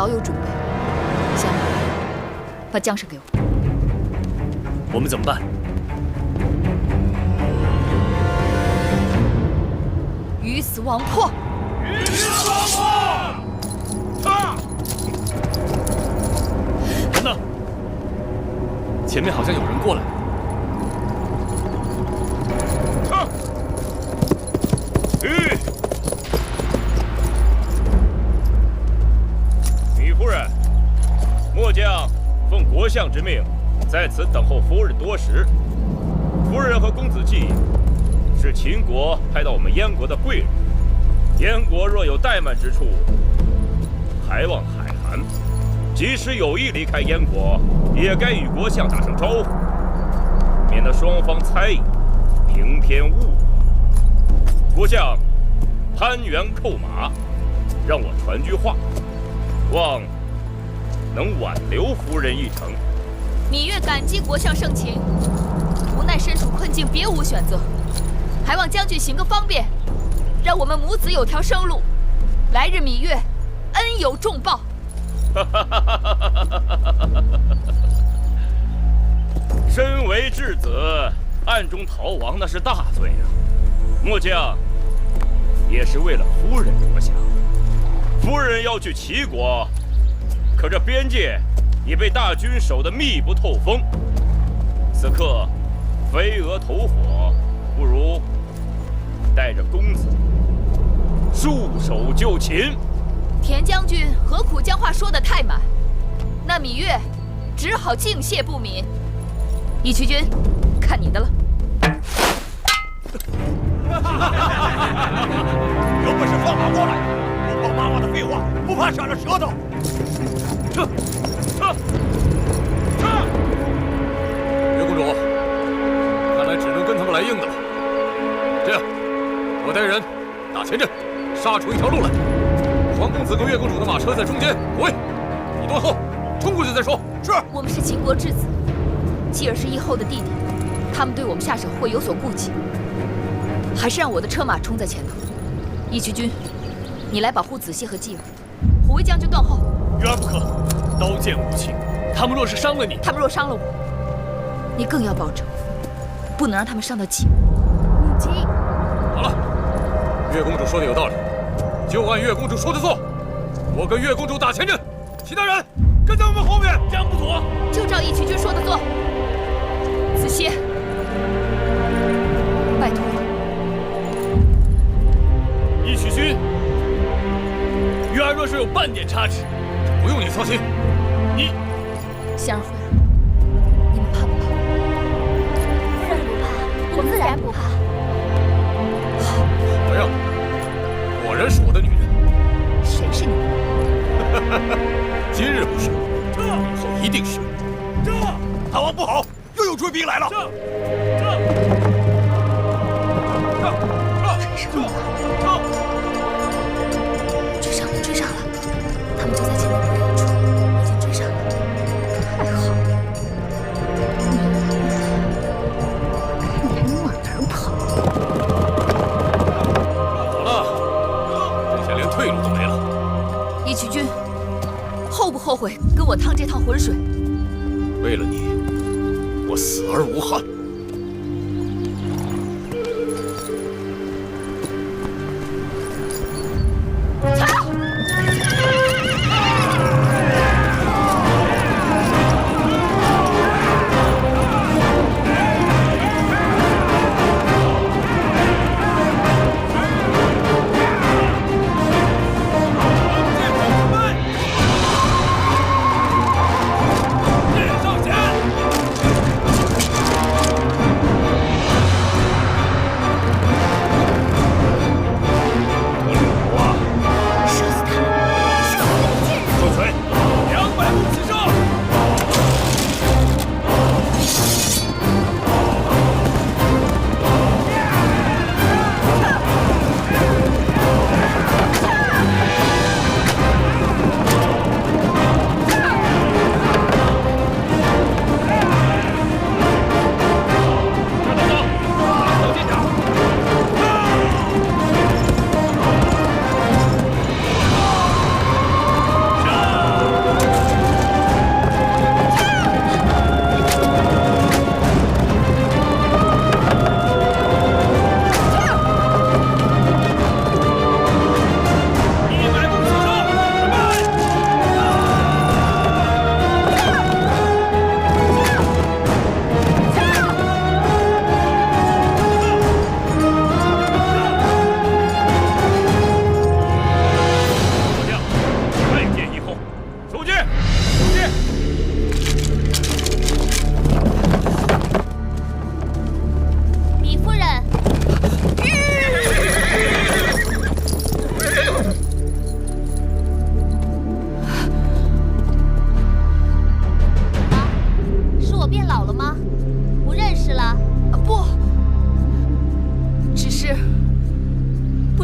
早有准备。香儿，把缰绳给我。我们怎么办？鱼死网破！鱼死网破！人呢？前面好像有人过来。米夫人，末将奉国相之命，在此等候夫人多时。夫人和公子季是秦国派到我们燕国的贵人，燕国若有怠慢之处，还望海涵。即使有意离开燕国，也该与国相打声招呼，免得双方猜疑，平偏误我。国相攀援扣马，让我传句话，望能挽留夫人一程。芈月感激国相盛情，无奈身处困境，别无选择，还望将军行个方便，让我们母子有条生路。来日芈月恩有重报。身为质子，暗中逃亡那是大罪啊！末将也是为了夫人着想。夫人要去齐国，可这边界已被大军守得密不透风。此刻飞蛾投火，不如带着公子束手就擒。田将军何苦将话说得太满？那芈月只好敬谢不敏。义渠君，看你的了。有本事放马过来！不怕妈妈的废话，不怕闪了舌头。月公主，看来只能跟他们来硬的了。这样，我带人打前阵，杀出一条路来。皇公子跟月公主的马车在中间，护卫，你断后，冲过去再说。是。我们是秦国质子，继儿是义后的弟弟，他们对我们下手会有所顾忌，还是让我的车马冲在前头。义渠君，你来保护子燮和继儿，虎威将军断后。月儿不可，刀剑无情，他们若是伤了你，他们若伤了我，你更要保证，不能让他们伤到继儿。母亲，好了，月公主说的有道理，就按月公主说的做。我跟月公主打前阵，其他人跟在我们后面。这样不妥，就照义渠君说的做。子燮，拜托。义渠君，月儿若是有半点差池，不用你操心。你，香儿夫人，你们怕不怕？夫人不怕，我自然不怕。怎么样？果然是我的女人。谁是你？今日不是，以后一定是。大王不好，又有追兵来了。追上了，追上了！他们就在前面不远处，已经追上了。太好了！看你还能往哪儿跑？好了，这下连退路都没了。义渠君，后不后悔跟我趟这趟浑水？为了你，我死而无憾。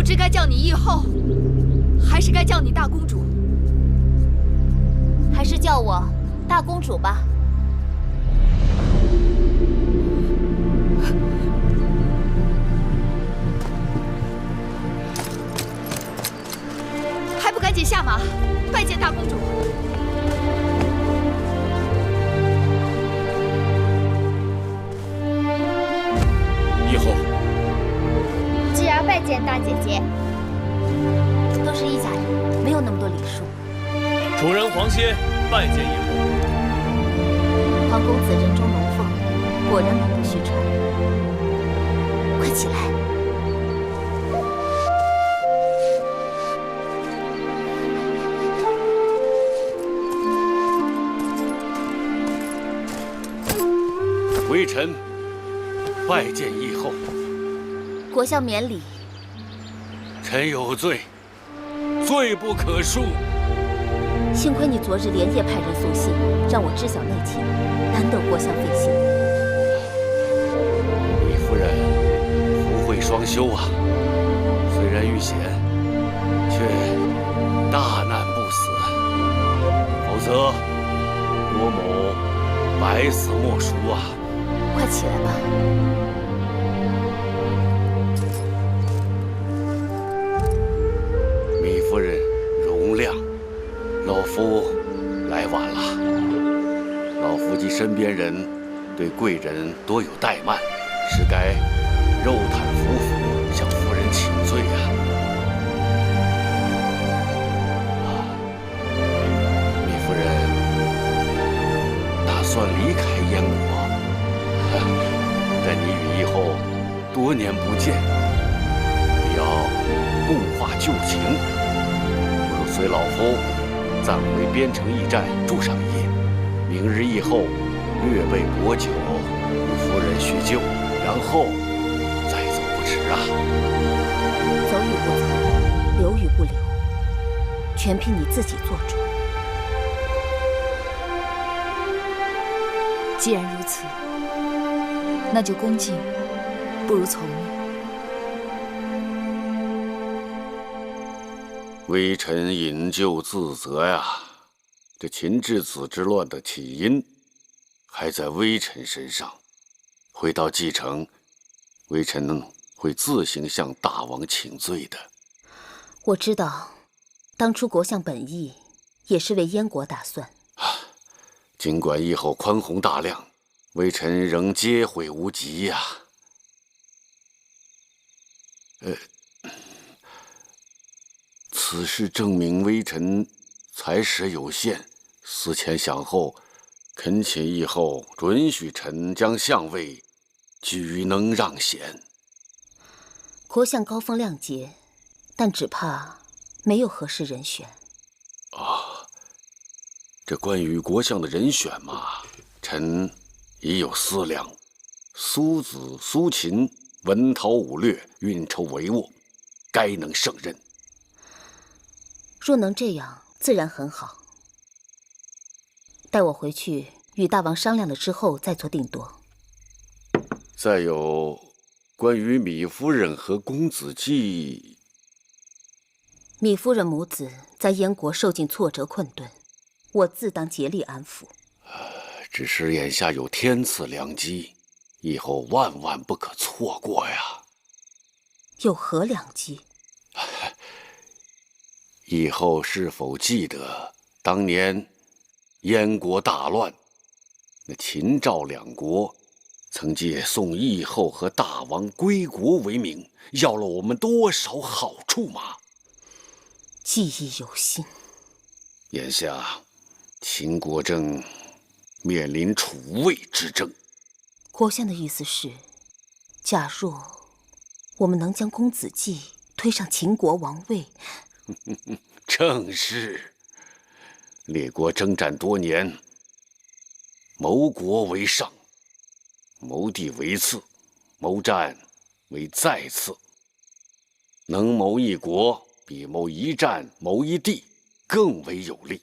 知该叫你义后，还是该叫你大公主？还是叫我大公主吧。还不赶紧下马，拜见大公主！义后，侄儿拜见大姐姐。都是一家人，没有那么多礼数。主人皇歇拜见义后。皇公子人中龙凤，果然名不虚传。快起来！微臣拜见义后。国相免礼。臣有罪，罪不可恕。幸亏你昨日连夜派人送信，让我知晓内情，难得国相费心。李夫人福慧双修啊，虽然遇险，却大难不死，否则郭某百死莫赎啊！快起来吧。米夫人容谅，老夫来晚了。老夫及身边人对贵人多有怠慢，实该肉袒服服，向夫人请罪啊！米夫人打算离开燕国，但你与义后多年不见，必要共话旧情。不如随老夫暂回边城驿站住上一夜，明日义后略备薄酒，与夫人叙旧，然后再走不迟啊！走与不走，留与不留，全凭你自己做主。既然如此，那就恭敬不如从命。微臣引咎自责呀！这秦质子之乱的起因还在微臣身上。回到蓟城，微臣会自行向大王请罪的。我知道，当初国相本意也是为燕国打算。尽管义后宽宏大量，微臣仍接悔无及呀。此事证明微臣才识有限，思前想后，恳请义后准许臣将相位举能让贤。国相高风亮节，但只怕没有合适人选。这关于国相的人选嘛，臣已有思量。苏子、苏秦文韬武略，运筹帷幄，该能胜任。若能这样，自然很好。待我回去与大王商量了之后，再做定夺。再有关于米夫人和公子季，米夫人母子在燕国受尽挫折困顿，我自当竭力安抚。只是眼下有天赐良机，以后万万不可错过呀！有何良机？以后是否记得当年燕国大乱，那秦赵两国曾借送义后和大王归国为名，要了我们多少好处吗？记忆犹新。眼下秦国正面临楚魏之争。国相的意思是，假若我们能将公子季推上秦国王位，正是。列国征战多年，谋国为上，谋地为次，谋战为再次。能谋一国，比谋一战、谋一地更为有利。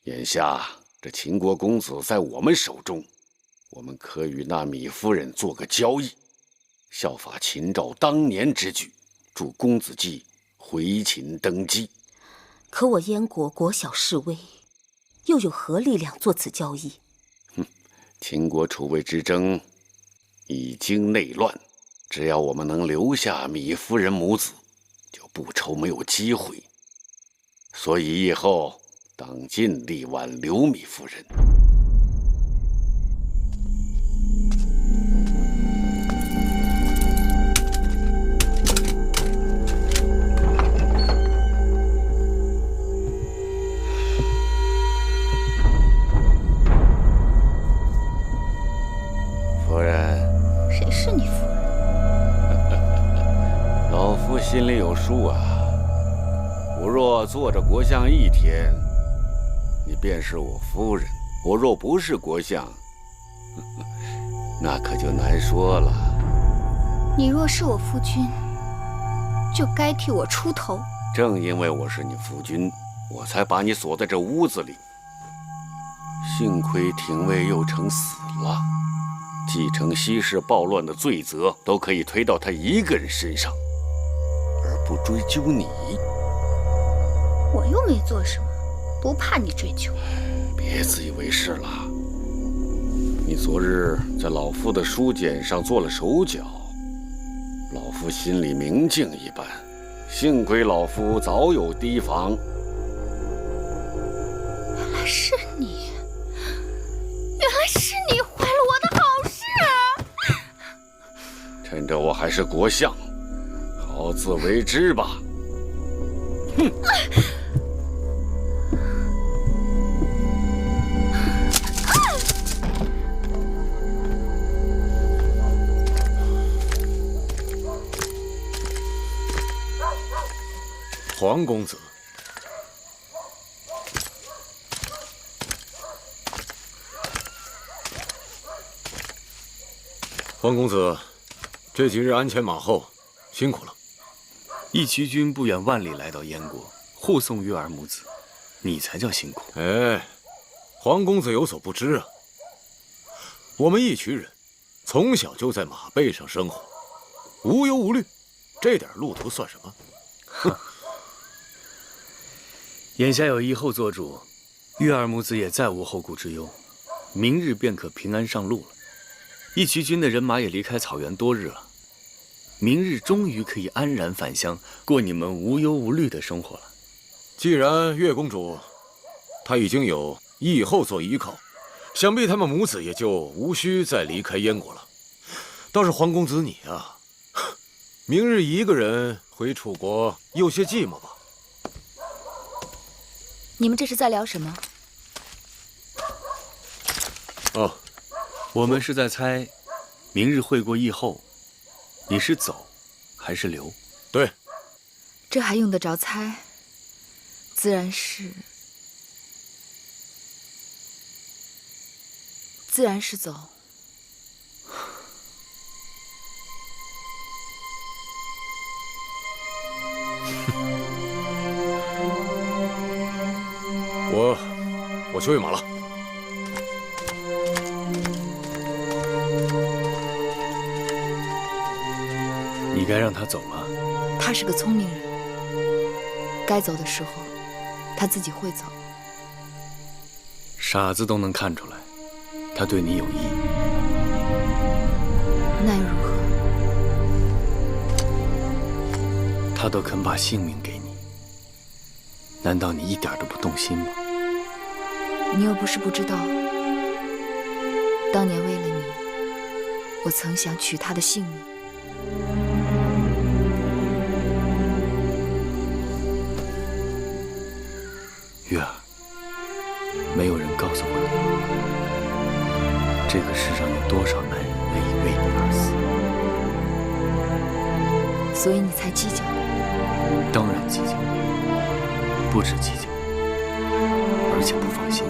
眼下这秦国公子在我们手中，我们可与那米夫人做个交易，效法秦赵当年之举，助公子季回秦登基。可我燕国国小势微，又有何力量做此交易？秦国楚魏之争已经内乱，只要我们能留下米夫人母子，就不愁没有机会。所以以后当尽力挽留米夫人。夫人，谁是你夫人？老夫心里有数啊。我若做着国相1天，你便是我夫人；我若不是国相，那可就难说了。你若是我夫君，就该替我出头。正因为我是你夫君，我才把你锁在这屋子里。幸亏廷尉右丞死了，继承西市暴乱的罪责都可以推到他一个人身上，而不追究你。我又没做什么，不怕你追究。别自以为是了。你昨日在老夫的书简上做了手脚，老夫心里明镜一般。幸亏老夫早有提防。原来是你，原来是你坏了我的好事。趁着我还是国相，好自为之吧。哼！黄公子，黄公子，这几日鞍前马后，辛苦了。义渠君不远万里来到燕国，护送月儿母子，你才叫辛苦。哎，黄公子有所不知啊，我们义渠人从小就在马背上生活，无忧无虑，这点路途算什么？哼！眼下有义后做主，月儿母子也再无后顾之忧，明日便可平安上路了。义渠君的人马也离开草原多日了，明日终于可以安然返乡，过你们无忧无虑的生活了。既然月公主她已经有义后做依靠，想必他们母子也就无需再离开燕国了。倒是黄公子你啊，明日一个人回楚国，有些寂寞吧？你们这是在聊什么？哦，我们是在猜，明日会过义后，你是走还是留？对，这还用得着猜？自然是走。我去喂马了。你该让他走了。他是个聪明人，该走的时候，他自己会走。傻子都能看出来，他对你有意。那又如何？他都肯把性命给你，难道你一点都不动心吗？你又不是不知道，当年为了你，我曾想取他的性命。月儿，没有人告诉过你，这个世上有多少男人愿意为你而死，所以你才计较。当然计较，不止计较，而且不放心。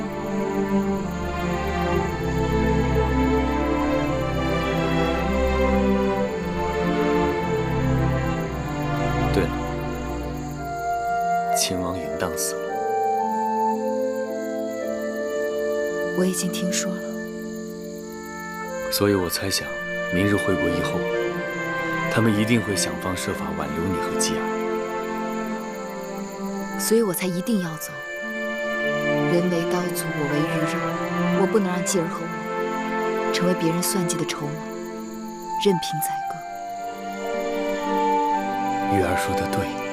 对了，秦王嬴荡死了。我已经听说了。所以我猜想，明日会过以后，他他们一定会想方设法挽留你和继儿。所以我才一定要走。人为刀俎，我为鱼肉，我不能让继儿和我成为别人算计的筹码，任凭宰割。玉儿说的对。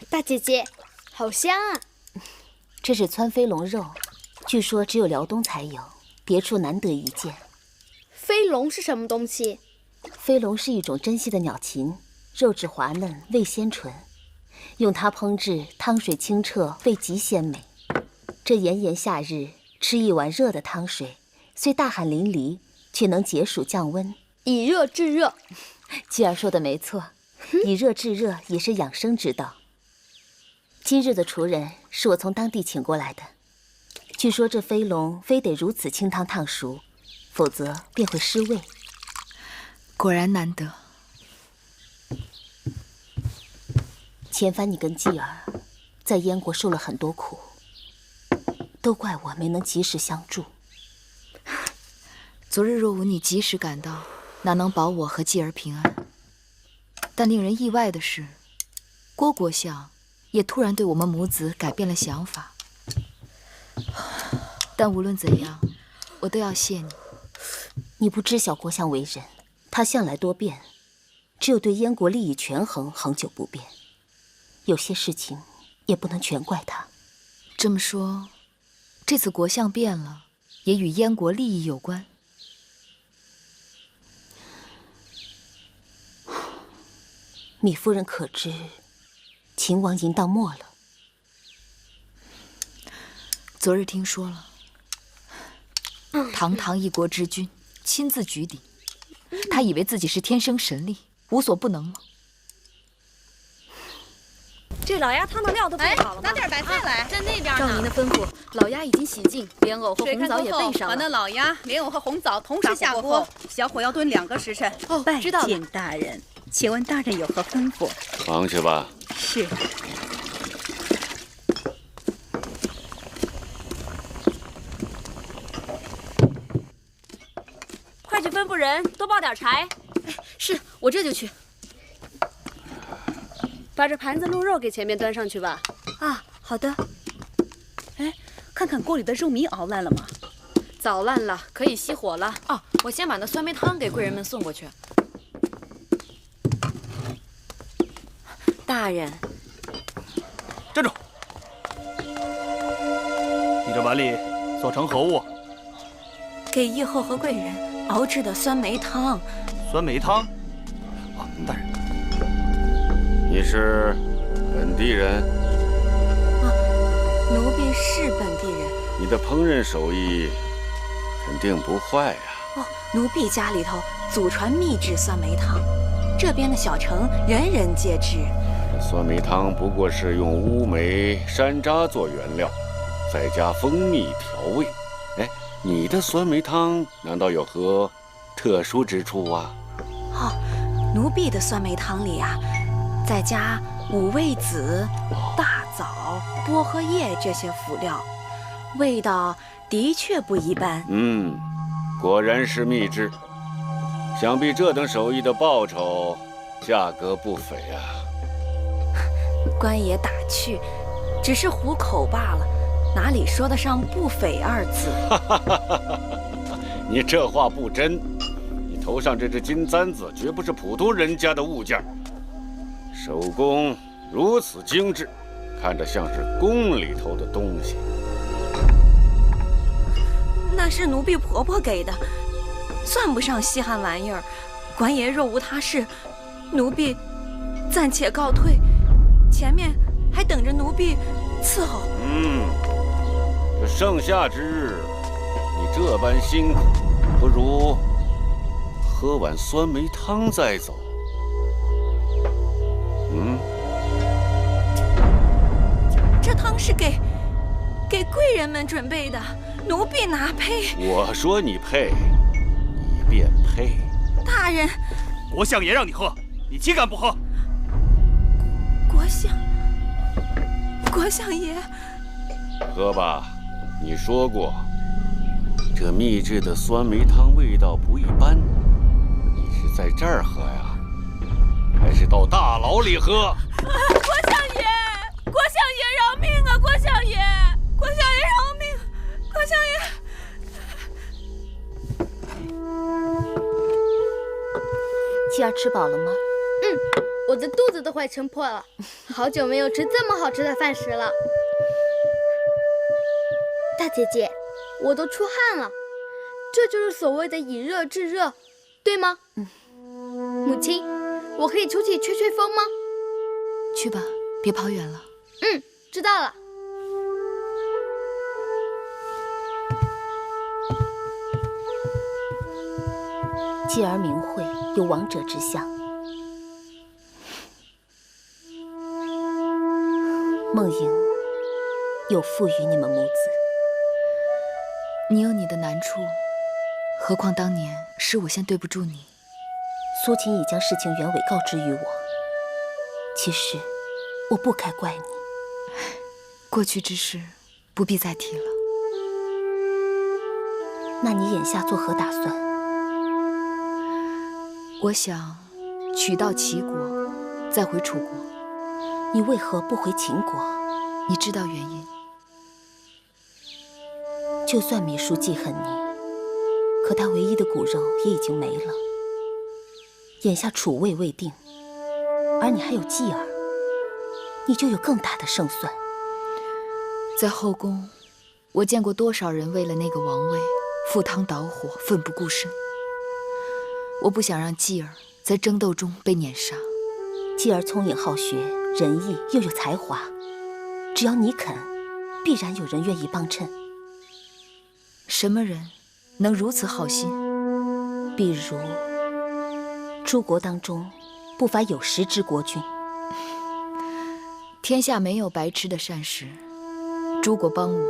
大姐姐，好香啊！这是川飞龙肉，据说只有辽东才有，别处难得一见。飞龙是什么东西？飞龙是一种珍稀的鸟禽，肉质滑嫩，味鲜醇，用它烹制汤水清澈，味极鲜美。这炎炎夏日吃一碗热的汤水，虽大汗淋漓，却能解暑降温，以热制热。继儿说的没错，以热制热也是养生之道。今日的厨人是我从当地请过来的，据说这飞龙非得如此清汤烫熟，否则便会失味。果然难得。前番你跟继儿在燕国受了很多苦，都怪我没能及时相助。昨日若无你及时赶到，哪能保我和继儿平安？但令人意外的是，郭国相也突然对我们母子改变了想法。但无论怎样，我都要谢你。你不知晓国相为人，他向来多变，只有对燕国利益权衡恒久不变。有些事情也不能全怪他。这么说，这次国相变了，也与燕国利益有关？米夫人可知，秦王淫荡没了？昨日听说了，堂堂一国之君，亲自举鼎，他以为自己是天生神力，无所不能吗？这老鸭汤的料都备好了吗？拿点白菜来，在那边呢。照您的吩咐，老鸭已经洗净，莲藕和红枣也备上把那了。老鸭、莲藕和红枣同时下锅，小火要炖2个时辰。哦，知道了。拜见大人，请问大人有何吩咐？忙去吧。是。快去吩咐人多抱点柴。是我这就去。把这盘子鹿肉给前面端上去吧。啊，好的。哎，看看锅里的肉糜熬烂了吗？早烂了，可以熄火了。哦，我先把那酸梅汤给贵人们送过去。大人，站住！你这碗里所盛何物？给叶后和贵人熬制的酸梅汤。酸梅汤？啊，大人。你是本地人？啊，奴婢是本地人。你的烹饪手艺肯定不坏呀。哦，奴婢家里头祖传秘制酸梅汤，这边的小城人人皆知。这酸梅汤不过是用乌梅、山楂做原料，再加蜂蜜调味。哎，你的酸梅汤难道有何特殊之处啊？哦，奴婢的酸梅汤里啊，再加五味子、大枣、薄荷叶这些辅料，味道的确不一般。果然是秘制。想必这等手艺的报酬，价格不菲啊。官爷打趣，只是糊口罢了，哪里说得上不菲2字？你这话不真。你头上这只金簪子绝不是普通人家的物件，手工如此精致，看着像是宫里头的东西。那是奴婢婆婆给的，算不上稀罕玩意儿。官爷若无他事，奴婢暂且告退，前面还等着奴婢伺候。这盛夏之日，你这般辛苦，不如喝碗酸梅汤再走。这汤是给贵人们准备的，奴婢哪配？我说你配，呸！大人，国相爷让你喝，你岂敢不喝？国相爷，喝吧。你说过，这秘制的酸梅汤味道不一般。你是在这儿喝呀，还是到大牢里喝？国相爷饶命啊！国相爷饶命！国相爷。继儿吃饱了吗？我的肚子都快撑破了，好久没有吃这么好吃的饭食了。大姐姐，我都出汗了，这就是所谓的以热制热，对吗？母亲，我可以出去吹吹风吗？去吧，别跑远了。知道了。继儿明慧有王者之相，梦莹有负于你们母子。你有你的难处，何况当年是我先对不住你。苏秦已将事情原委告知于我，其实我不该怪你。过去之事不必再提了。那你眼下作何打算？我想取道齐国，再回楚国。你为何不回秦国？你知道原因。就算芈姝记恨你，可她唯一的骨肉也已经没了。眼下楚魏未定，而你还有继儿，你就有更大的胜算。在后宫，我见过多少人为了那个王位赴汤蹈火，奋不顾身。我不想让继儿在争斗中被碾杀。继儿聪颖好学，仁义又有才华，只要你肯，必然有人愿意帮衬。什么人能如此好心？比如诸国当中不乏有识之国君。天下没有白吃的膳食，诸国帮我，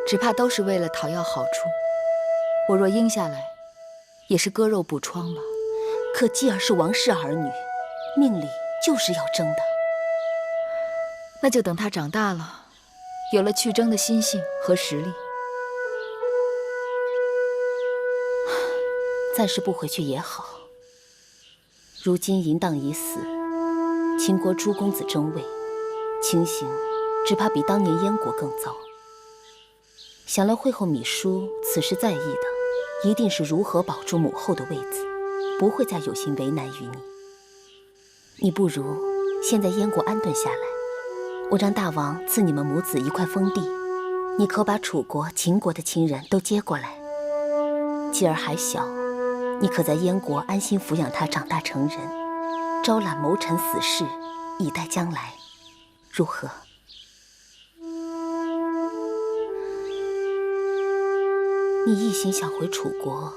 只怕都是为了讨要好处。我若应下来，也是割肉补疮吧。可继儿是王室儿女，命里就是要争的。那就等他长大了，有了去争的心性和实力。暂时不回去也好。如今淫荡已死，秦国诸公子争位，情形只怕比当年燕国更糟。想来会后芈姝此时在意的，一定是如何保住母后的位子，不会再有心为难于你。你不如先在燕国安顿下来，我让大王赐你们母子一块封地，你可把楚国、秦国的亲人都接过来。继儿还小，你可在燕国安心抚养他长大成人，招揽谋臣死士，以待将来，如何？你一心想回楚国，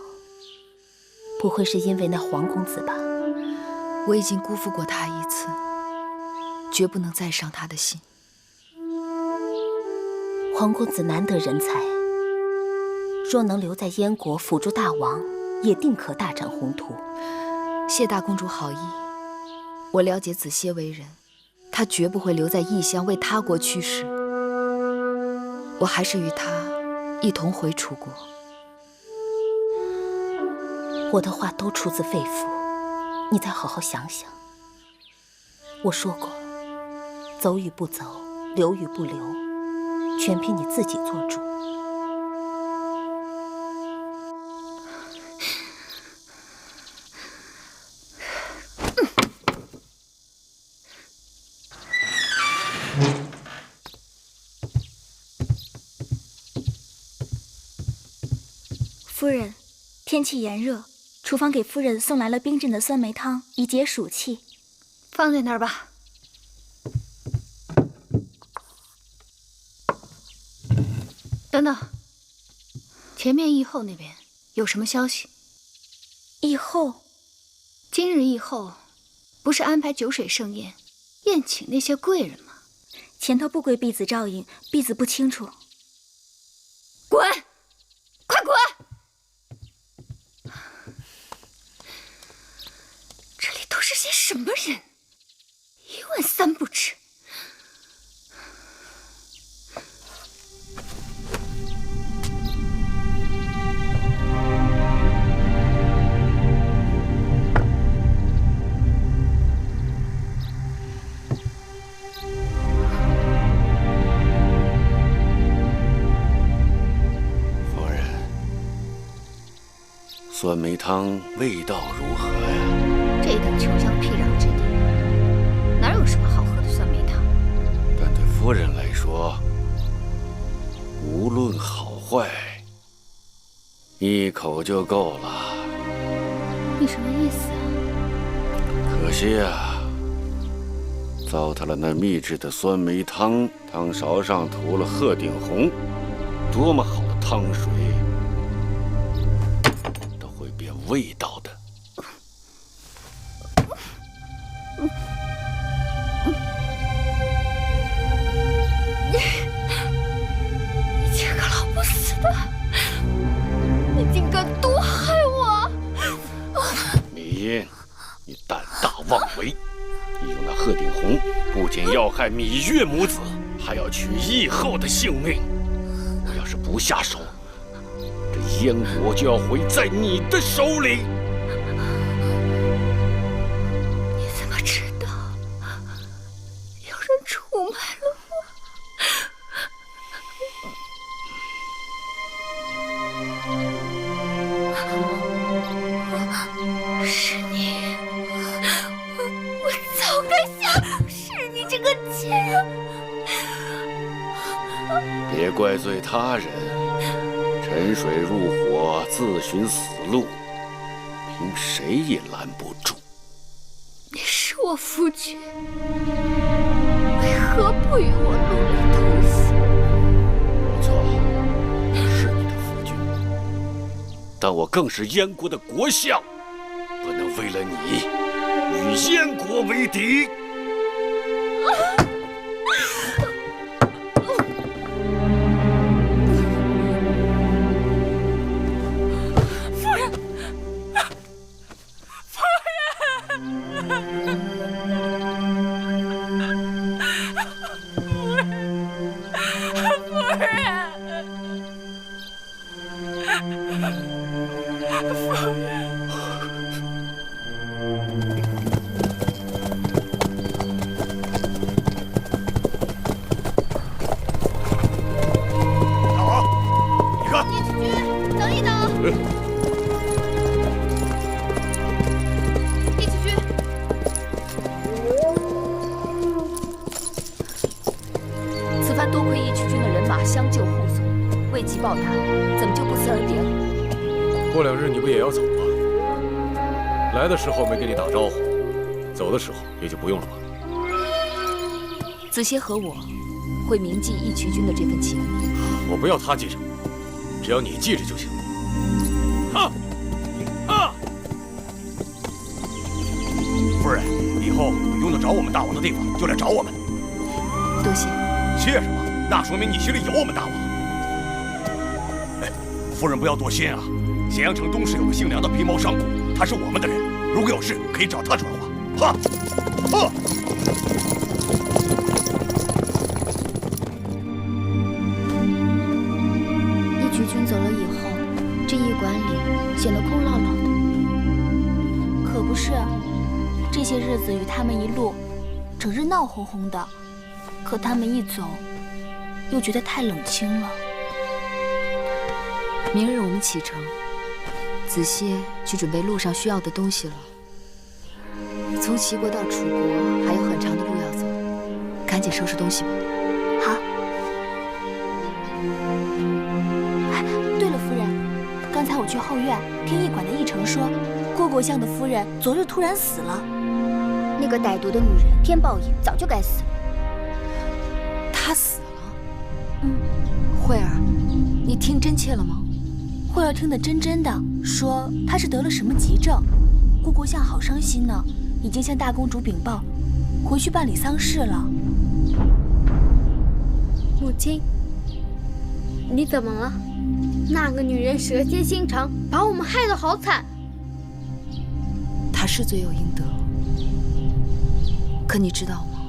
不会是因为那黄公子吧？我已经辜负过他一次，绝不能再伤他的心。黄公子难得人才，若能留在燕国辅助大王，也定可大展宏图。谢大公主好意，我了解子歇为人，她绝不会留在异乡为他国驱使。我还是与他一同回楚国。我的话都出自肺腑，你再好好想想。我说过，走与不走，留与不留，全凭你自己做主。夫人，天气炎热，厨房给夫人送来了冰镇的酸梅汤，以解暑气。放在那儿吧。等等，前面议后那边有什么消息？议后，今日议后，不是安排酒水盛宴，宴请那些贵人吗？前头不归婢子照应，婢子不清楚。滚！快滚！些什么人？一问三不知。酸梅汤味道如何呀？这等穷乡僻壤之地，哪有什么好喝的酸梅汤？但对夫人来说，无论好坏，一口就够了。你什么意思啊？可惜啊，糟蹋了那秘制的酸梅汤，汤勺上涂了鹤顶红，多么好的汤水！味道的。你这个老不死的，你竟敢毒害我！米音，你胆大妄为！你用那鹤顶红，不仅要害芈月母子，还要取义后的性命。我要是不下手，这燕国就要毁在你的手里。你怎么知道有人出卖了我？是你！我早该想，是你这个贱人！别怪罪他人。沉水入火，自寻死路，凭谁也拦不住。你是我夫君，为何不与我陆离同行？不错，我是你的夫君，但我更是燕国的国相，不能为了你与燕国为敌。过2日你不也要走吗？来的时候没给你打招呼，走的时候也就不用了吧。子歇和我会铭记义渠君的这份情谊。我不要他记着，只要你记着就行。夫人，以后有用得着我们大王的地方就来找我们。多谢。谢什么？那说明你心里有我们大王。哎，夫人不要多心啊。咸阳城东市有个姓梁的皮毛商贾，他是我们的人，如果有事可以找他传话。义渠君走了以后，这驿馆里显得空落落的。可不是，这些日子与他们一路，整日闹哄哄的，可他们一走，又觉得太冷清了。明日我们启程。子歇去准备路上需要的东西了。从齐国到楚国还有很长的路要走，赶紧收拾东西吧。好。哎，对了，夫人，刚才我去后院听驿馆的驿丞说，郭国相的夫人昨日突然死了。那个歹毒的女人天报应，早就该死了。她死了？慧儿，你听真切了吗？慧儿听得真真的，说她是得了什么急症，郭国相好伤心呢，已经向大公主禀报，回去办理丧事了。母亲，你怎么了？那个女人蛇蝎心肠，把我们害得好惨。她是罪有应得，可你知道吗？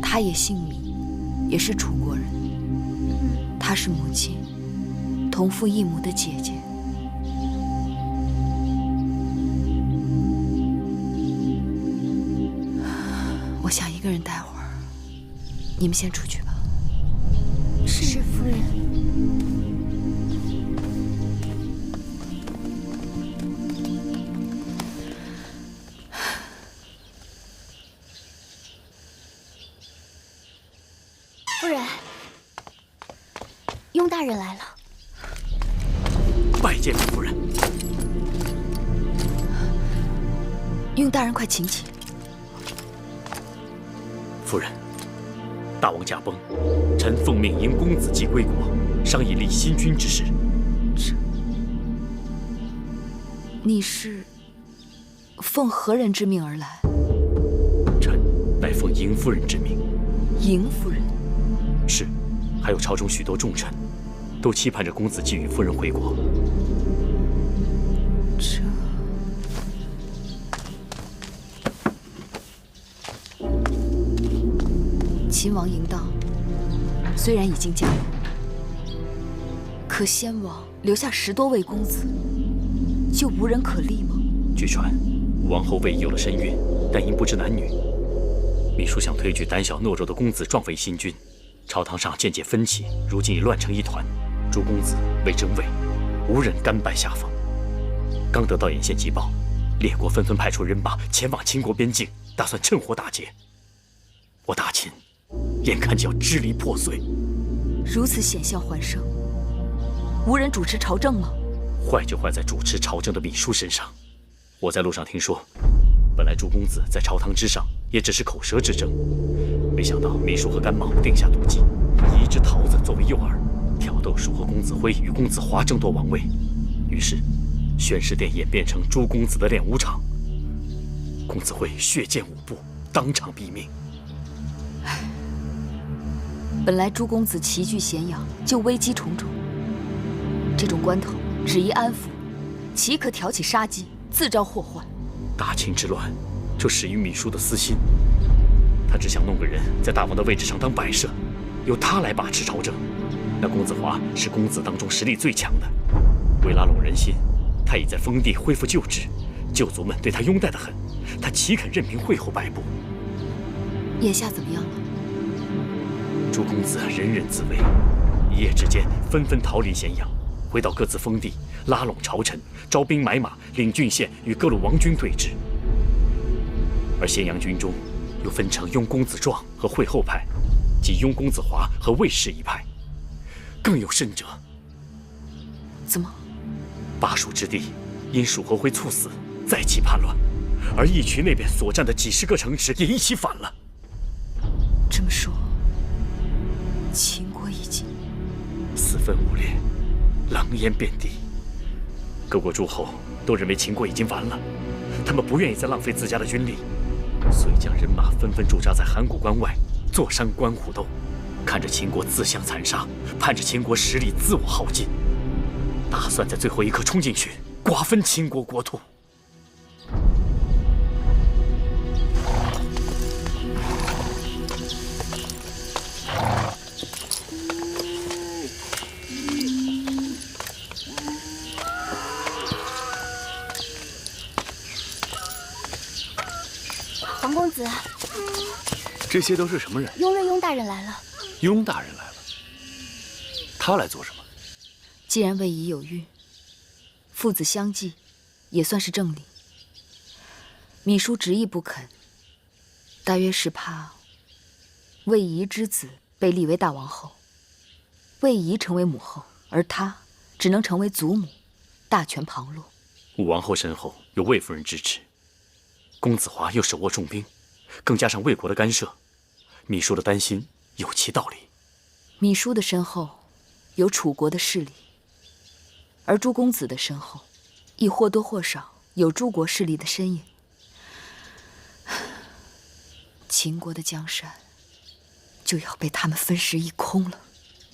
他也姓米，也是楚国人。她是母亲同父异母的姐姐。我想一个人待会儿，你们先出去吧。是夫人。夫人，雍大人来了。拜见夫人。雍大人，快请起。夫人，大王驾崩，臣奉命迎公子季归国，商议立新君之事。你是奉何人之命而来？臣乃奉嬴夫人之命。嬴夫人？是，还有朝中许多重臣，都期盼着公子季与夫人回国。秦王嬴荡虽然已经驾崩，可先王留下10多位公子，就无人可立吗？据传，王后未有了身孕，但因不知男女，秘书想推举胆小懦弱的公子壮为新君。朝堂上渐渐分歧，如今已乱成一团。诸公子为争位，无人甘拜下风。刚得到眼线急报，列国纷纷派出人马前往秦国边境，打算趁火打劫。我大秦眼看就要支离破碎。如此险象环生，无人主持朝政吗？坏就坏在主持朝政的秘书身上。我在路上听说，本来诸公子在朝堂之上也只是口舌之争，没想到秘书和甘茂定下毒计，以一只桃子作为诱饵，挑逗叔和公子辉与公子华争夺王位。于是，宣誓殿演变成诸公子的练武场。公子辉血溅舞步，当场毙命。本来诸公子齐聚咸阳，就危机重重。这种关头，只宜安抚，岂可挑起杀机，自招祸患？大秦之乱，就始于秘书的私心。他只想弄个人在大王的位置上当摆设，由他来把持朝政。那公子华是公子当中实力最强的，为拉拢人心，他已在封地恢复旧制，旧族们对他拥戴得很，他岂肯任凭惠后摆布？眼下怎么样了？诸公子人人自危，一夜之间纷纷逃离咸阳，回到各自封地，拉拢朝臣，招兵买马，领郡县与各路王军对峙。而咸阳军中又分成雍公子壮和惠后派，及雍公子华和魏氏一派。更有甚者，怎么？巴蜀之地因蜀侯辉猝死，再起叛乱，而义渠那边所占的几10个城池也一起反了。这么说，秦国已经四分五裂，狼烟遍地。各国诸侯都认为秦国已经完了，他们不愿意再浪费自家的军力，所以将人马纷纷驻扎在函谷关外，坐山观虎斗，看着秦国自相残杀，盼着秦国实力自我耗尽，打算在最后一刻冲进去，瓜分秦国国土。黄公子，这些都是什么人？雍瑞雍大人来了。雍大人来了，他来做什么？既然魏仪有孕，父子相继，也算是正理。芈姝执意不肯，大约是怕魏仪之子被立为大王后，魏仪成为母后，而他只能成为祖母，大权旁落。武王后身后有魏夫人支持，公子华又手握重兵，更加上魏国的干涉，芈姝的担心有其道理。芈姝的身后有楚国的势力，而诸公子的身后亦或多或少有诸国势力的身影。秦国的江山就要被他们分食一空了。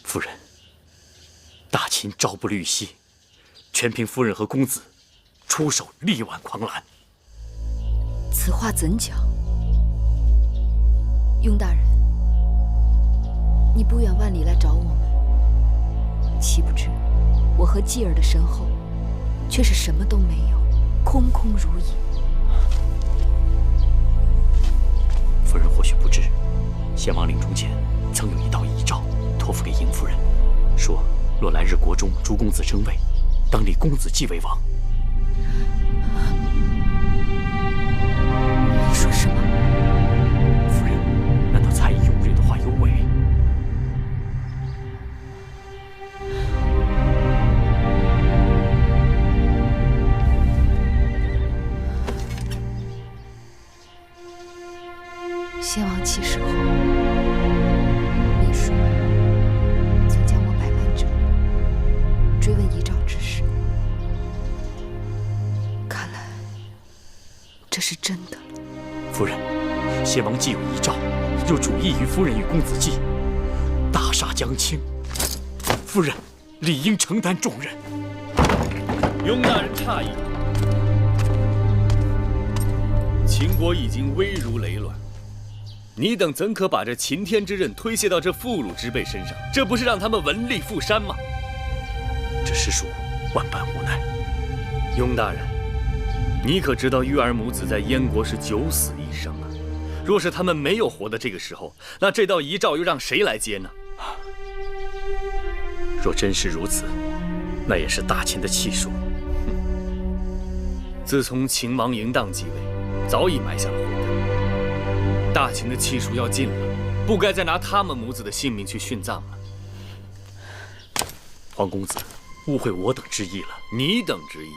夫人，大秦朝不虑夕，全凭夫人和公子出手力挽狂澜。此话怎讲？雍大人，你不远万里来找我们，岂不知我和继儿的身后，却是什么都没有，空空如也。夫人或许不知，先王临终前曾有一道遗诏托付给嬴夫人，说若来日国中诸公子争位，当立公子继为王。你说什么？夫人，难道猜疑雍瑞的话有伪？先王去世后，秘书曾将我百般折磨，追问遗诏之事。看来这是真的了。夫人，先王既有遗诏，又主意于夫人与公子继，大厦将倾，夫人理应承担重任。雍大人诧异，秦国已经危如累卵。你等怎可把这擎天之任推卸到这妇孺之辈身上？这不是让他们文力负山吗？这实属万般无奈。雍大人，你可知道玉儿母子在燕国是九死一生啊？若是他们没有活到这个时候，那这道遗诏又让谁来接呢？若真是如此，那也是大秦的气数。自从秦王嬴荡继位，早已埋下了祸根。大秦的气数要尽了，不该再拿他们母子的性命去殉葬了。皇公子，误会我等之意了。你等之意，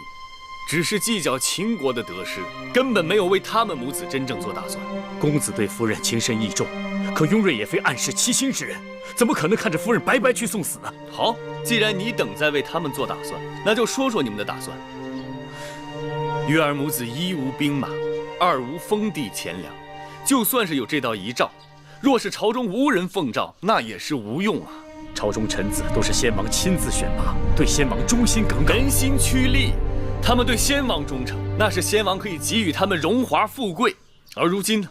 只是计较秦国的得失，根本没有为他们母子真正做打算。公子对夫人情深意重，可雍瑞也非暗世其心之人，怎么可能看着夫人白白去送死呢？好，既然你等在为他们做打算，那就说说你们的打算。玉儿母子一无兵马，二无封地钱粮。就算是有这道遗诏，若是朝中无人奉诏，那也是无用啊。朝中臣子都是先王亲自选拔，对先王忠心耿耿，人心趋利。他们对先王忠诚，那是先王可以给予他们荣华富贵。而如今呢，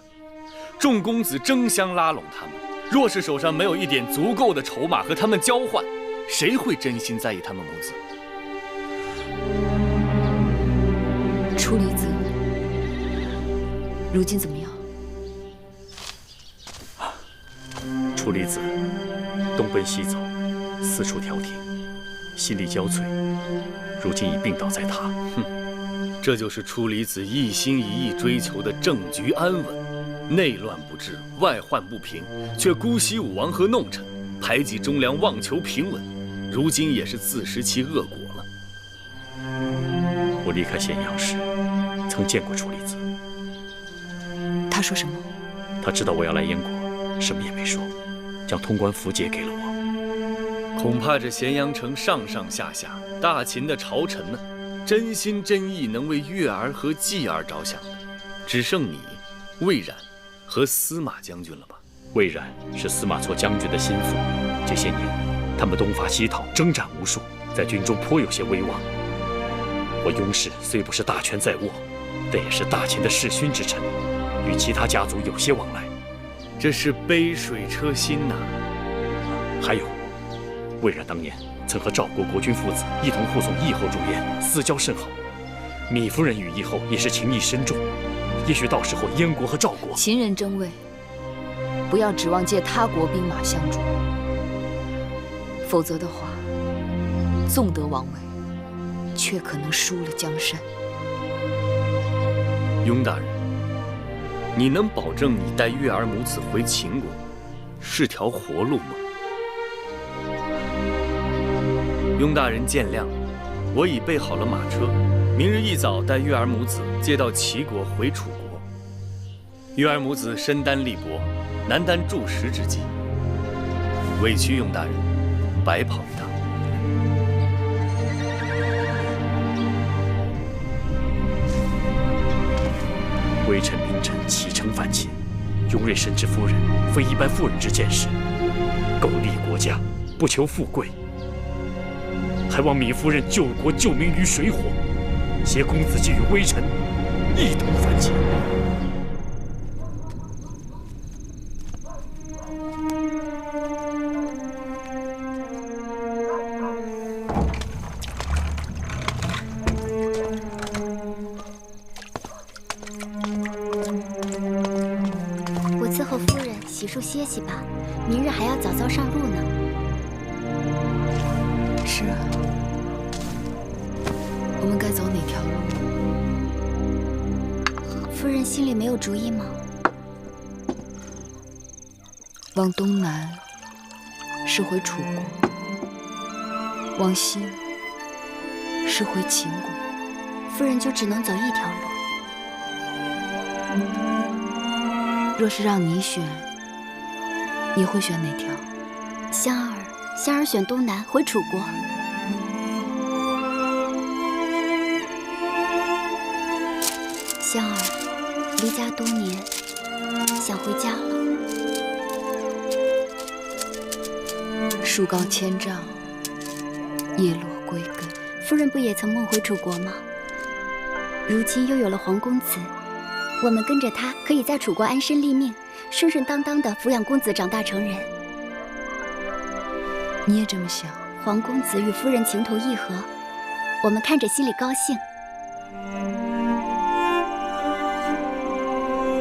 众公子争相拉拢他们，若是手上没有一点足够的筹码和他们交换，谁会真心在意他们母子？楚离子，如今怎么样？楚离子东奔西走，四处调停，心力交瘁，如今已病倒在榻。这就是楚离子一心一意追求的政局安稳，内乱不治，外患不平，却姑息武王和弄臣，排挤忠良，妄求平稳，如今也是自食其恶果了。我离开咸阳时，曾见过楚离子。他说什么？他知道我要来燕国，什么也没说，将通关符节给了我。恐怕这咸阳城上上下下，大秦的朝臣呢，真心真意能为月儿和继儿着想的，只剩你、魏冉和司马将军了吧？魏冉是司马错将军的心腹，这些年他们东伐西讨，征战无数，在军中颇有些威望。我雍氏虽不是大权在握，但也是大秦的弑勋之臣，与其他家族有些往来。这是杯水车薪呐。还有，魏冉当年曾和赵国国君父子一同护送义后入燕，私交甚好。芈夫人与义后也是情谊深重，也许到时候燕国和赵国秦人争位，不要指望借他国兵马相助，否则的话，纵得王位，却可能输了江山。雍大人，你能保证你带月儿母子回秦国是条活路吗？雍大人见谅，我已备好了马车，明日一早带月儿母子接到齐国回楚国。月儿母子身单力薄，难担柱石之计，委屈雍大人白跑一趟。微臣明臣启程反秦，雍瑞深知夫人非一般妇人之见识，苟利国家，不求富贵，还望芈夫人救国救民于水火，携公子继与微臣一同反秦。洗漱歇息吧，明日还要早早上路呢。是啊，我们该走哪条路？夫人心里没有主意吗？往东南是回楚国，往西是回秦国。夫人就只能走一条路。若是让你选，你会选哪条？香儿选东南回楚国。香儿离家多年，想回家了。树高千丈，叶落归根。夫人不也曾梦回楚国吗？如今又有了黄公子，我们跟着他，可以在楚国安身立命，顺顺当当的抚养公子长大成人。你也这么想？黄公子与夫人情投意合，我们看着心里高兴。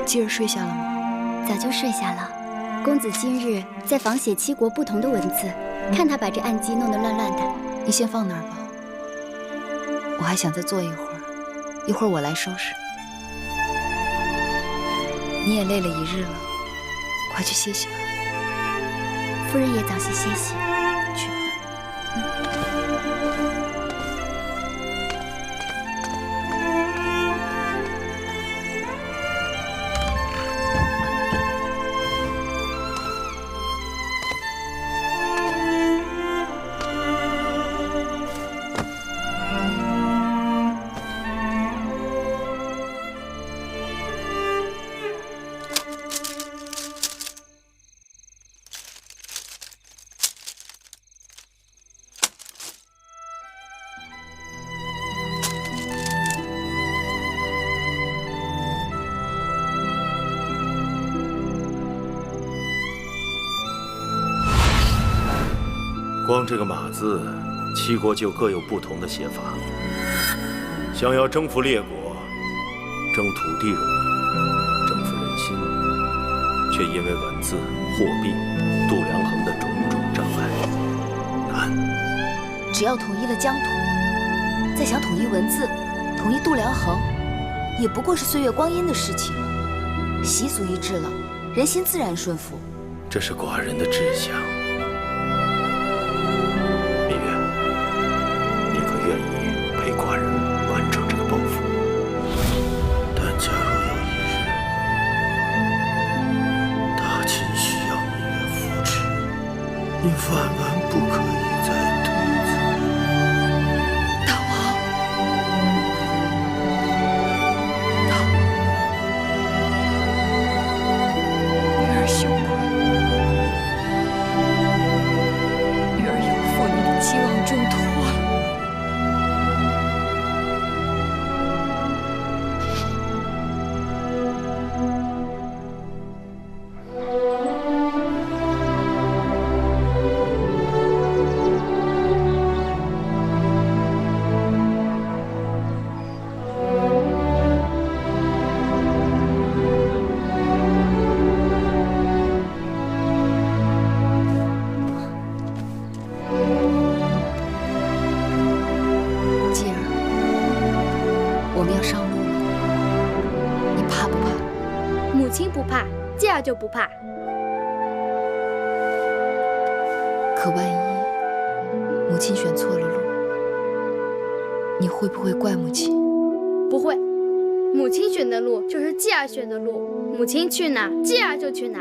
继儿睡下了吗？早就睡下了。公子今日在仿写7国不同的文字，看他把这案几弄得乱乱的。你先放那儿吧，我还想再坐一会儿，一会儿我来收拾。你也累了一日了，快去歇息吧。夫人也早些歇息。去。光这个马字，7国就各有不同的写法。想要征服列国，征土地容易，征服人心，却因为文字、货币、度量衡的种种障碍难。只要统一了疆土，再想统一文字、统一度量衡，也不过是岁月光阴的事情。习俗一致了，人心自然顺服。这是寡人的志向。芈月，你可愿意陪寡人完成这个抱负？但假如有一日，大秦需要芈月扶持，你万万不可以再推辞。大王，女儿羞愧，女儿有负你的期望重托了。继儿，我们要上路了，你怕不怕？母亲不怕，继儿就不怕。可万一母亲选错了路，你会不会怪母亲？不会，母亲选的路就是继儿选的路，母亲去哪，继儿就去哪。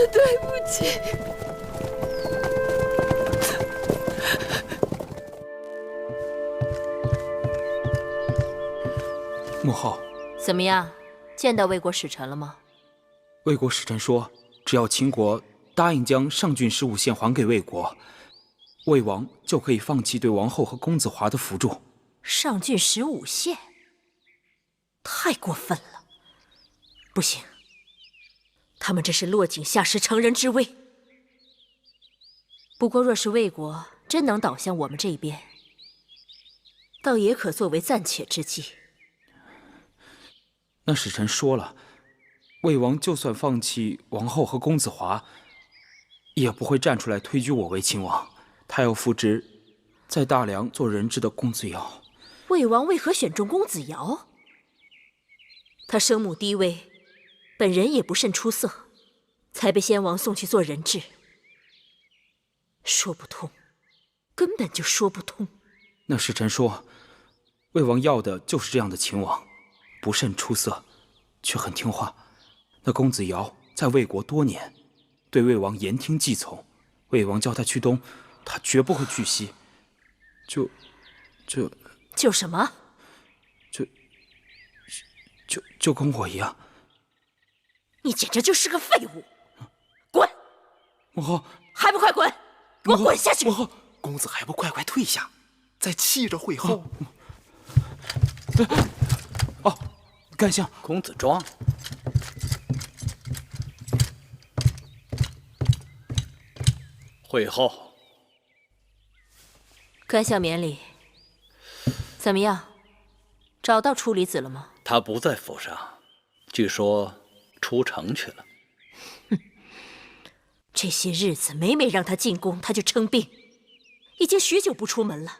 的对不起。母后，怎么样？见到魏国使臣了吗？魏国使臣说，只要秦国答应将上郡15县还给魏国，魏王就可以放弃对王后和公子华的辅助。上郡15县，太过分了！不行，他们这是落井下石、乘人之危。不过，若是魏国真能倒向我们这边，倒也可作为暂且之计。那使臣说了，魏王就算放弃王后和公子华，也不会站出来推举我为秦王。他要扶植在大梁做人质的公子瑶。魏王为何选中公子瑶？他生母低微，本人也不甚出色，才被先王送去做人质。说不通，根本就说不通。那使臣说，魏王要的就是这样的秦王，不甚出色，却很听话。那公子瑶在魏国多年，对魏王言听计从。魏王叫他去东，他绝不会去西。就什么？就跟我一样。你简直就是个废物！滚！母后，还不快滚！给我滚下去！母后，公子还不快快退下，再气着会后。哦，干相，公子庄。会后，干相免礼。怎么样，找到处理子了吗？他不在府上，据说出城去了。哼，这些日子每让他进宫，他就称病，已经许久不出门了，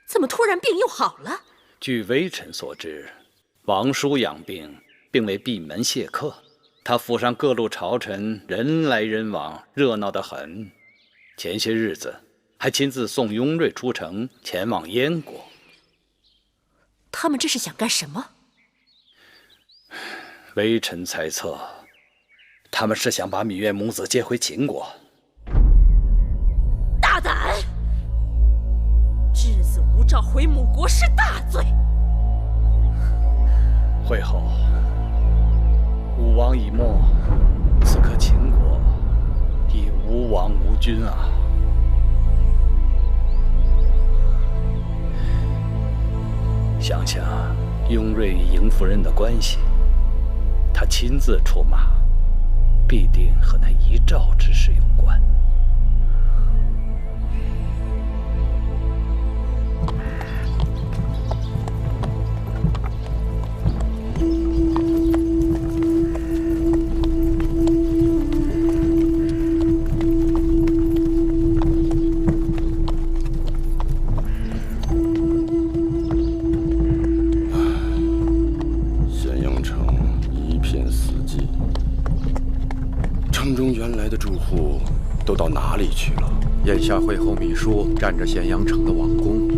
怎么突然病又好了？据微臣所知，王叔养病，并未闭门谢客。他府上各路朝臣人来人往，热闹得很。前些日子还亲自送雍瑞出城，前往燕国。他们这是想干什么？微臣猜测，他们是想把芈月母子接回秦国。大胆！质子无照回母国是大罪。会后，武王已没，此刻秦国已无王无君啊！想想雍瑞与嬴夫人的关系，他亲自出马，必定和那遗诏之事有关。都到哪里去了？眼下会后秘书占着咸阳城的王宫，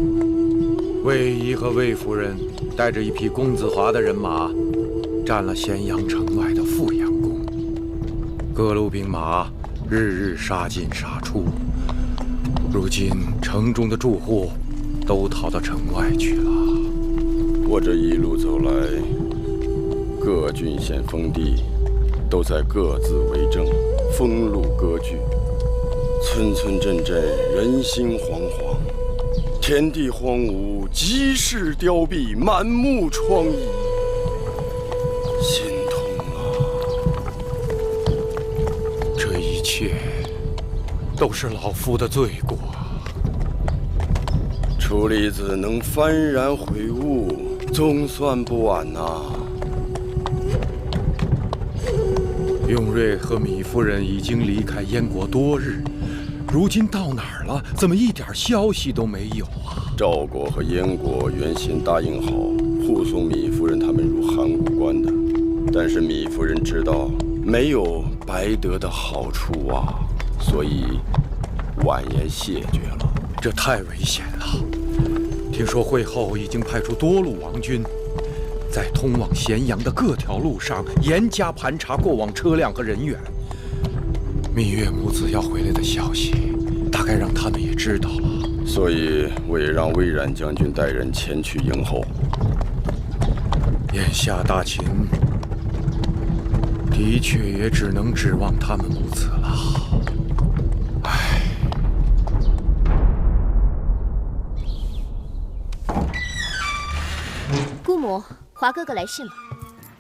魏仪和魏夫人带着一批公子华的人马，占了咸阳城外的富阳宫。各路兵马日日杀进杀出，如今城中的住户都逃到城外去了。我这一路走来，各郡县封地都在各自为政，封路割据。村村镇镇，人心惶惶，田地荒芜，集市凋敝，满目疮痍，心痛啊！这一切都是老夫的罪过。楚离子能幡然悔悟，总算不晚呐。雍瑞和芈夫人已经离开燕国多日。如今到哪儿了？怎么一点消息都没有啊？赵国和燕国原先答应好护送芈夫人他们入函谷关的，但是芈夫人知道没有白得的好处啊，所以婉言谢绝了。这太危险了！听说会后已经派出多路王军，在通往咸阳的各条路上严加盘查过往车辆和人员。蜜月母子要回来的消息，大概让他们也知道了。所以我也让魏冉将军带人前去迎候。眼下大秦的确也只能指望他们母子了。唉。姑母，华哥哥来信了，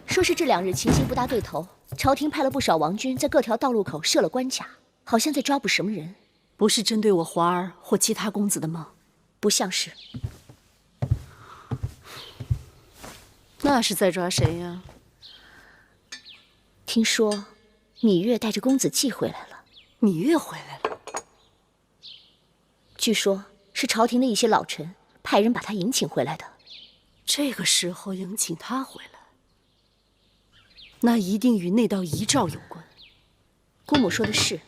说是这2日情形不大对头，朝廷派了不少王军在各条道路口设了关卡，好像在抓捕什么人。不是针对我华儿或其他公子的吗？不像是。那是在抓谁呀？听说芈月带着公子季回来了。芈月回来了？据说是朝廷的一些老臣派人把他迎请回来的。这个时候迎请他回来，那一定与那道遗诏有关。姑母说的是，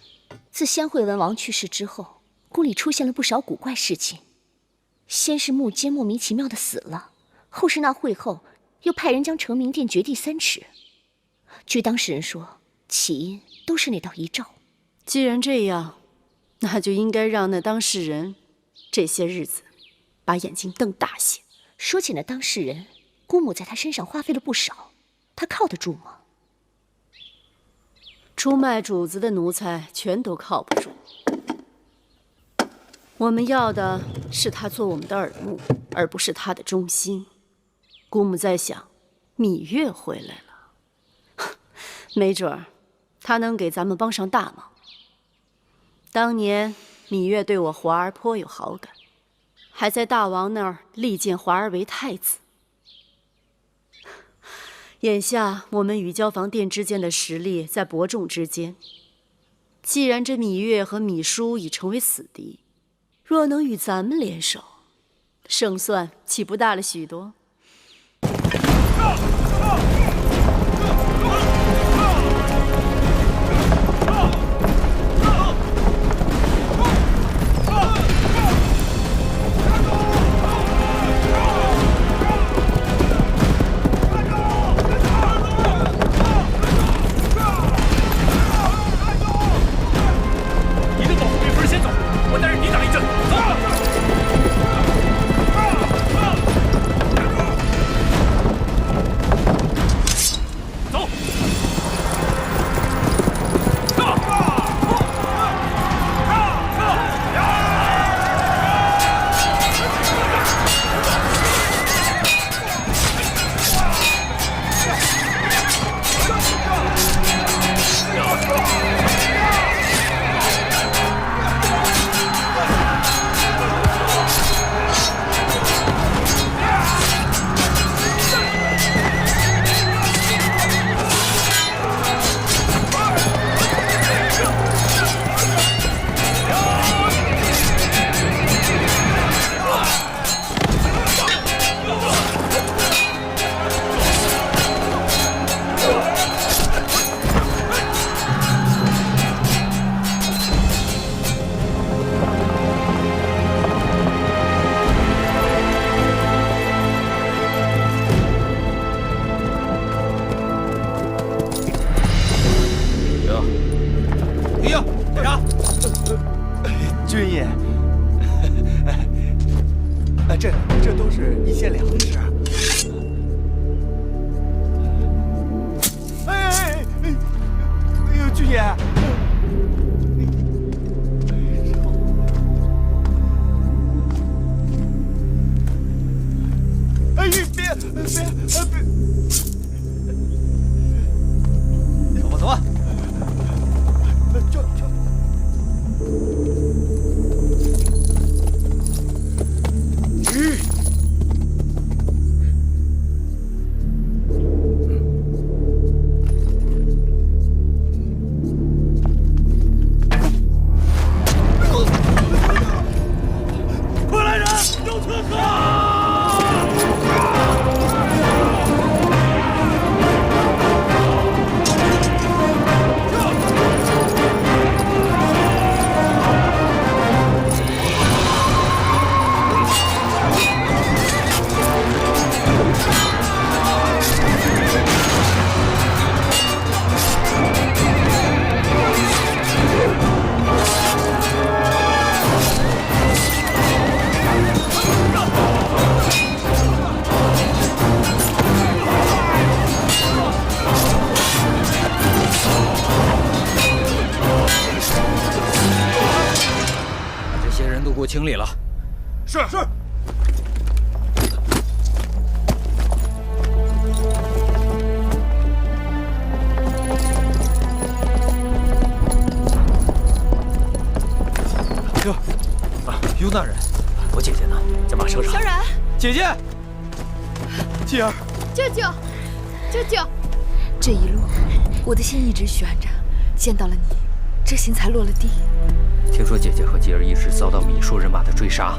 自先惠文王去世之后，宫里出现了不少古怪事情。先是穆坚莫名其妙的死了，后是那会后又派人将成明殿掘地3尺。据当事人说，起因都是那道遗诏。既然这样，那就应该让那当事人这些日子把眼睛瞪大些。说起那当事人，姑母在他身上花费了不少，他靠得住吗？出卖主子的奴才全都靠不住。我们要的是他做我们的耳目，而不是他的忠心。姑母在想，芈月回来了，没准儿他能给咱们帮上大忙。当年芈月对我华儿颇有好感，还在大王那儿力荐华儿为太子。眼下我们与交房殿之间的实力在伯仲之间，既然这芈月和芈姝已成为死敌，若能与咱们联手，胜算岂不大了许多？这都是一些粮食。哎呦，军爷！哎，别！走吧。清理了。是。这，雍大人，我姐姐呢？在马车上。小冉，姐姐，继儿，舅舅，舅舅，这一路我的心一直悬着，见到了你，这心才落了地。听说姐姐和继儿一直遭到米数人马的追杀，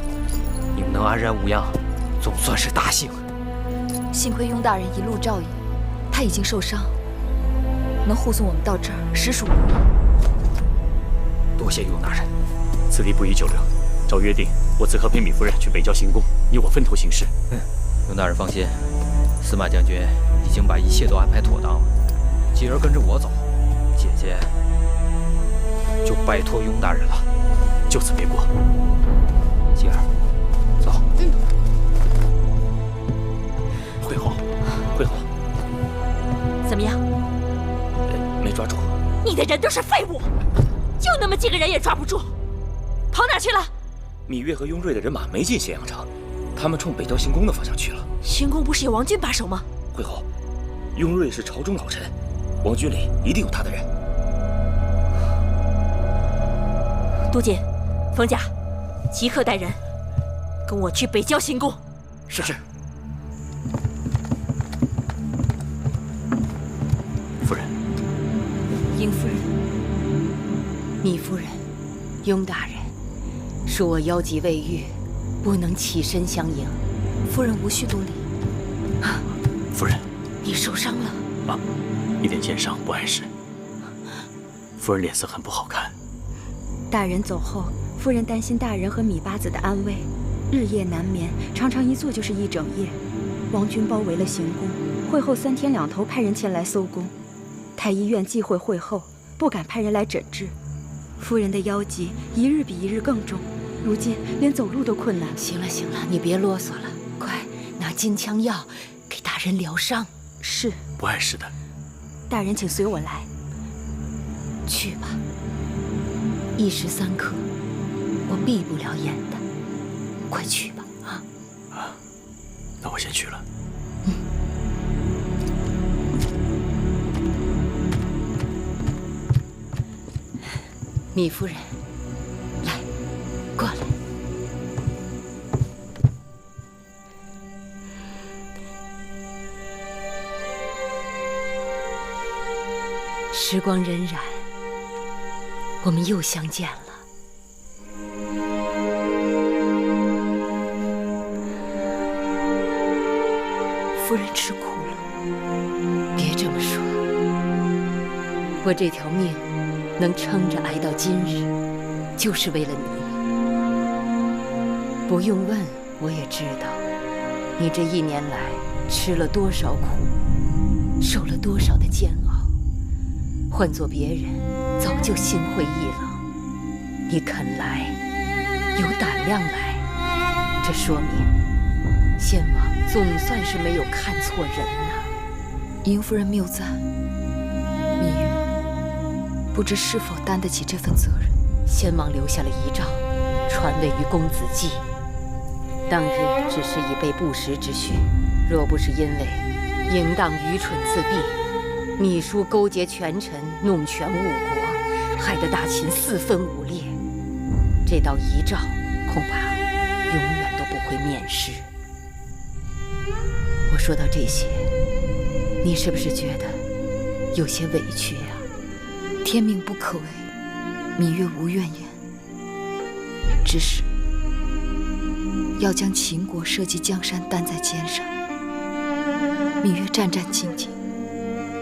你们能安然无恙，总算是大幸。幸亏雍大人一路照应，他已经受伤，能护送我们到这儿，实属不易。多谢雍大人，此地不宜久留。照约定，我自和陪米夫人去北郊行宫，你我分头行事。雍大人放心，司马将军已经把一切都安排妥当了。继儿跟着我走，姐姐就拜托雍大人了，就此别过。继儿，走。会好，会好。怎么样？没抓住。你的人都是废物，就那么几个人也抓不住，跑哪去了？芈月和雍瑞的人马没进咸阳城，他们冲北郊行宫的方向去了。行宫不是有王军把守吗？会后，雍瑞是朝中老臣，王军里一定有他的人。都监，冯甲，即刻带人跟我去北郊行宫。是。夫人，英夫人，芈夫人，雍大人，恕我腰疾未愈，不能起身相迎。夫人无需多礼。夫人，你受伤了？啊，一点剑伤，不碍事。夫人脸色很不好看。大人走后，夫人担心大人和米八子的安危，日夜难眠，常常一坐就是一整夜。王军包围了行宫，会后3天2头派人前来搜宫。太医院忌讳会后，不敢派人来诊治。夫人的腰疾一日比一日更重，如今连走路都困难。行了，你别啰嗦了，快拿金枪药给大人疗伤。是，不碍事的。大人请随我来。去吧，一时3刻，我闭不了眼的。快去吧，啊！那我先去了。芈夫人，来，过来。时光荏苒，我们又相见了。夫人吃苦了。别这么说，我这条命能撑着挨到今日，就是为了你。不用问，我也知道，你这1年来吃了多少苦，受了多少的煎熬。换做别人，早就心灰意冷。你肯来，有胆量来，这说明先王总算是没有看错人呐。迎夫人谬赞，芈月不知是否担得起这份责任。先王留下了遗诏，传位于公子季。当日只是以备不时之需，若不是因为淫荡愚蠢自毙，秘书勾结权臣，弄权误国，害得大秦4分5裂，这道遗诏恐怕永远都不会面世。我说到这些，你是不是觉得有些委屈呀？天命不可违，芈月无怨言，只是要将秦国社稷江山担在肩上，芈月战战兢兢，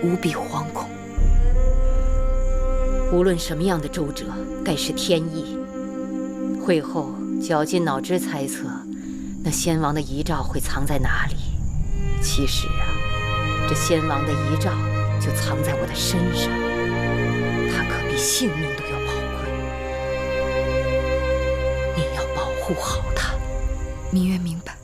无比惶恐。无论什么样的周折，该是天意。会后绞尽脑汁猜测，那先王的遗诏会藏在哪里？其实啊，这先王的遗诏就藏在我的身上，它可比性命都要宝贵。你要保护好它。芈月明白。